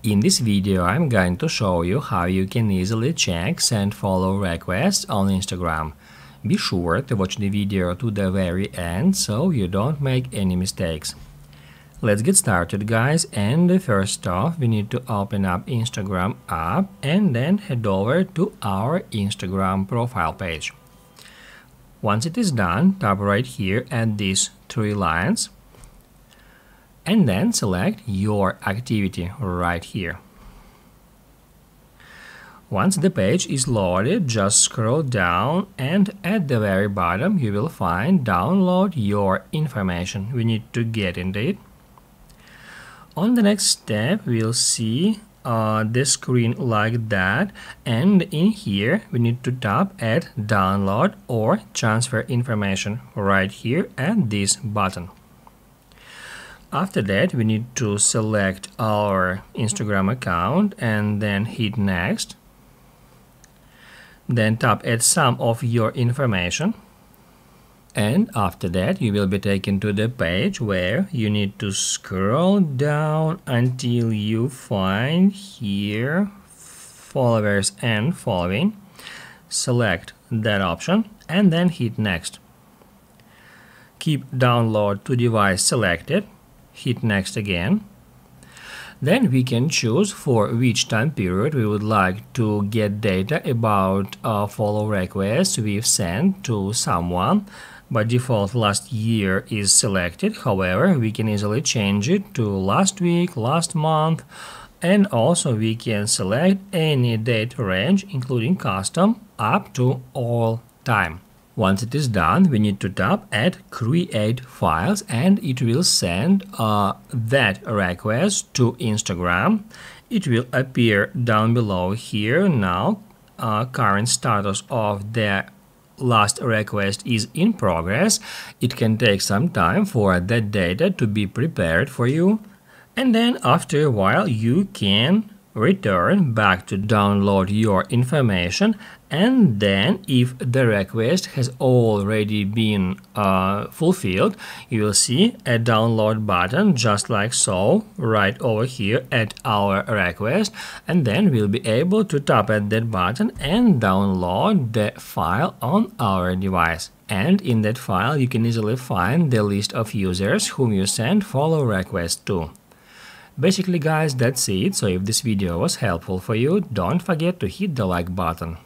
In this video, I'm going to show you how you can easily check send follow requests on Instagram. Be sure to watch the video to the very end so you don't make any mistakes. Let's get started, guys, and first off we need to open up Instagram app and then head over to our Instagram profile page. Once it is done, tap right here at these three lines and then select your activity right here. Once the page is loaded, just scroll down and at the very bottom you will find download your information. We need to get into it. On the next step we'll see the screen like that, and in here we need to tap at download or transfer information right here at this button. After that we need to select our Instagram account and then hit next. Then tap add some of your information. And after that you will be taken to the page where you need to scroll down until you find here followers and following. Select that option and then hit next. Keep download to device selected. Hit next again. Then we can choose for which time period we would like to get data about follow requests we've sent to someone. By default, last year is selected. However, we can easily change it to last week, last month, and also we can select any date range, including custom, up to all time. Once it is done, we need to tap at create files and it will send that request to Instagram. It will appear down below here now. Current status of the last request is in progress. It can take some time for that data to be prepared for you, and then after a while you can return back to download your information, and then if the request has already been fulfilled, you will see a download button just like so right over here at our request, and then we'll be able to tap at that button and download the file on our device. And in that file you can easily find the list of users whom you send follow requests to. Basically, guys, that's it. So if this video was helpful for you, don't forget to hit the like button.